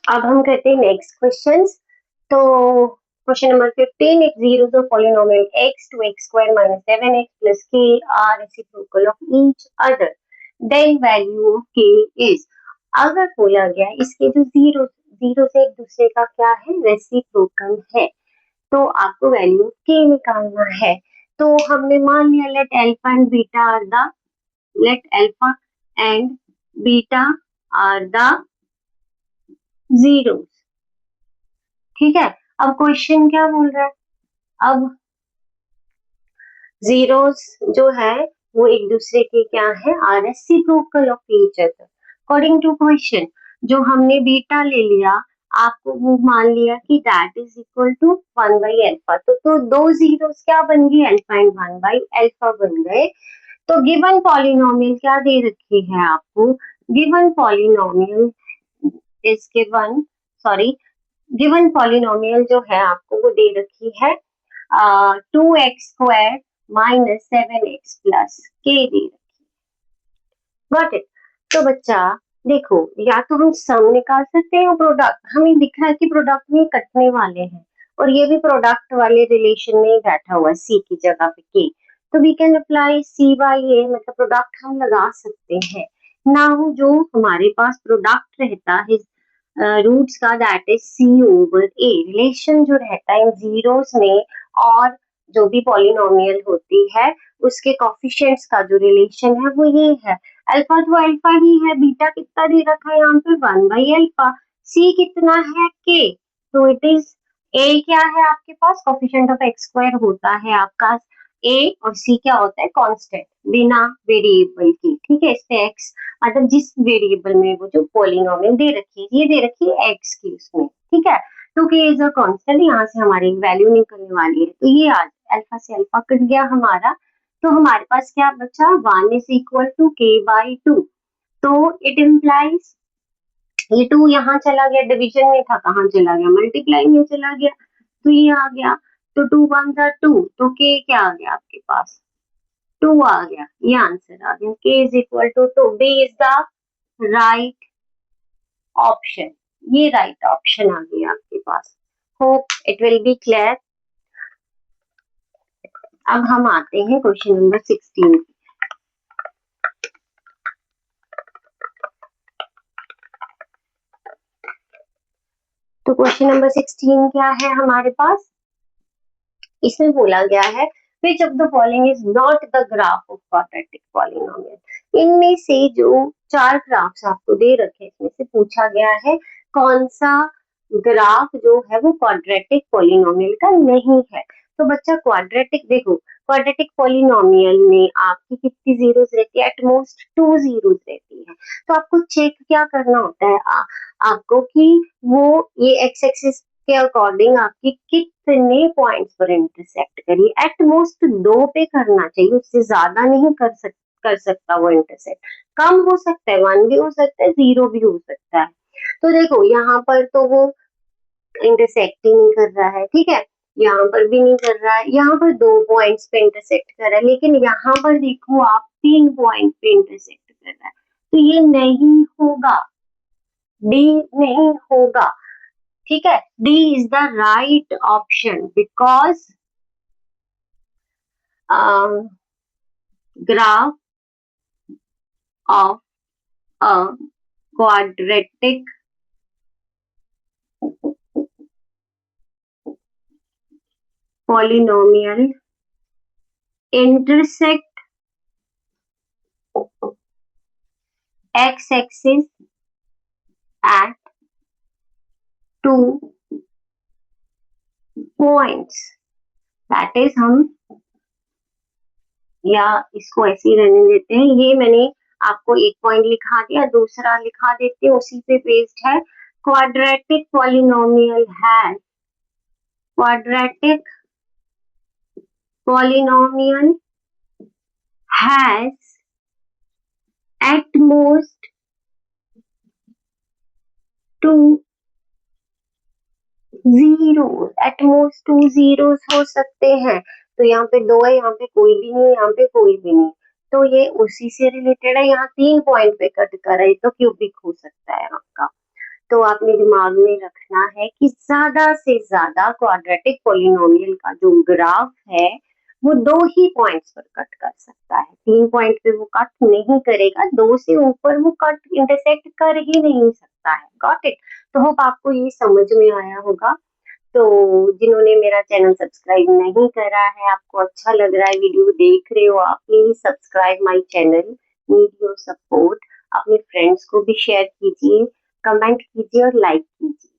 अब हम करते हैं नेक्स्ट क्वेश्चन। तो question number 15, if zeros of polynomial x to x square minus 7x plus k are reciprocal of each other, then value of k is। अगर बोला गया इसके जो जीरो जीरो से एक दूसरे का क्या है, रेसिप्रोकल है, तो आपको वैल्यू के निकालना है। तो हमने मान लिया let alpha and beta are the let alpha and beta are the zeros. ठीक है, अब क्वेश्चन क्या बोल रहा है, अब जीरोस जो है वो एक दूसरे के क्या है, are reciprocal of each other. According to question जो हमने बीटा ले लिया, आपको वो मान लिया कि दैट इज इक्वल टू 1/अल्फा। तो दो जीरोस क्या बन गई, अल्फा एंड 1/अल्फा बन गए। तो गिवन पॉलिनोमियल क्या दे रखी है आपको, given polynomial is given, sorry, given polynomial जो है आपको वो दे रखी है 2x² माइनस 7x प्लस के दे रखी है। Got it. तो बच्चा देखो, या तो हम सम निकाल सकते हैं, प्रोडक्ट हमें दिख रहा है कि प्रोडक्ट में कटने वाले हैं, और ये भी प्रोडक्ट वाले रिलेशन में ही बैठा हुआ है सी की जगह पे के। तो we can apply C by A, मतलब प्रोडक्ट हम लगा सकते हैं। नाउ जो हमारे पास प्रोडक्ट रहता है रूट्स का, that is c over a. Relation जो रहता है जीरोस में और जो भी पॉलिनोमियल होती है उसके कोफिशिएंट्स का जो रिलेशन है वो ये है। अल्फा तो अल्फा ही है, बीटा कितना दे रखा है यहाँ पे 1/अल्फा, सी कितना है के, तो इट इज ए क्या है आपके पास, कोफिशिएंट ऑफ एक्स स्क्वायर होता है आपका ए, और सी क्या होता है, कांस्टेंट बिना वेरिएबल के। ठीक है, इस पे एक्स मतलब जिस वेरिएबल में वो जो पॉलिनोमियल दे रखी है, ये दे रखी है एक्स की उसमें। ठीक है, तो के इज अ कांस्टेंट, यहाँ से हमारी वैल्यू निकलने वाली है। तो ये आज अल्फा से अल्फा कट गया हमारा, तो हमारे पास क्या बचा, 1 इज इक्वल टू के बाई 2। तो इट इम्प्लाइज ये 2 यहाँ चला गया, डिवीजन में था, कहाँ चला गया, मल्टीप्लाई में चला गया, तो ये आ गया। तो 2 1 2, तो के क्या आ गया आपके पास, 2 आ गया, ये आंसर आ गया। K is equal to 2, B is the right option. ये राइट ऑप्शन आ गया आपके पास। Hope it will be clear. अब हम आते हैं क्वेश्चन नंबर 16। तो क्वेश्चन नंबर 16 क्या है हमारे पास, इसमें बोला गया है which of the following is not the graph of quadratic polynomial। इनमें से जो 4 ग्राफ्स आपको दे रखे हैं, इसमें से पूछा गया है कौन सा ग्राफ जो है वो क्वाड्रेटिक पॉलिनोमियल का नहीं है। तो बच्चा क्वाड्रेटिक देखो, क्वाड्रेटिक पॉलिनोमियल में आपकी कितनी जीरोस रहती है, एटमोस्ट 2 जीरोस रहती है। तो आपको चेक क्या करना होता है आपको कि वो ये एक्स एक्सिस के अकॉर्डिंग आपकी कितने पॉइंट्स पर इंटरसेक्ट करिए, एटमोस्ट 2 पे करना चाहिए, उससे ज्यादा नहीं कर सकता वो इंटरसेक्ट। कम हो सकता है, 1 भी हो सकता है, 0 भी हो सकता है। तो देखो यहाँ पर तो वो इंटरसेक्ट ही नहीं कर रहा है, ठीक है, यहाँ पर भी नहीं कर रहा है, यहाँ पर 2 पॉइंट्स पे इंटरसेक्ट कर रहा है, लेकिन यहाँ पर देखो आप 3 पॉइंट पे इंटरसेक्ट कर रहा है, तो ये नहीं होगा, डी नहीं होगा। ठीक है, D is the right option because graph of a quadratic polynomial intersect x-axis at 2 points, that is हम या इसको ऐसे ही रहने देते हैं, ये मैंने आपको एक पॉइंट लिखा दिया, दूसरा लिखा देते हैं उसी पे बेस्ड है। क्वाड्रेटिक पॉलिनोमियल है, quadratic polynomial has at most 2 zeros, at most 2 zeros हो सकते हैं। तो यहाँ पे 2 है, यहाँ पे कोई भी नहीं, यहाँ पे कोई भी नहीं, तो ये उसी से रिलेटेड है। यहाँ 3 पॉइंट पे कट कर है, तो क्यूबिक हो सकता है आपका। तो आपने दिमाग में रखना है कि ज्यादा से ज्यादा क्वाड्रेटिक पॉलिनोमियल का जो ग्राफ है वो 2 ही पॉइंट्स पर कट कर सकता है, 3 पॉइंट पे वो कट नहीं करेगा, 2 से ऊपर वो कट इंटरसेक्ट कर ही नहीं सकता है। Got it? तो होप आपको ये समझ में आया होगा। तो जिन्होंने मेरा चैनल सब्सक्राइब नहीं करा है, आपको अच्छा लग रहा है वीडियो देख रहे हो, आप please subscribe my channel, need your support. अपने फ्रेंड्स को भी शेयर कीजिए, कमेंट कीजिए और लाइक कीजिए।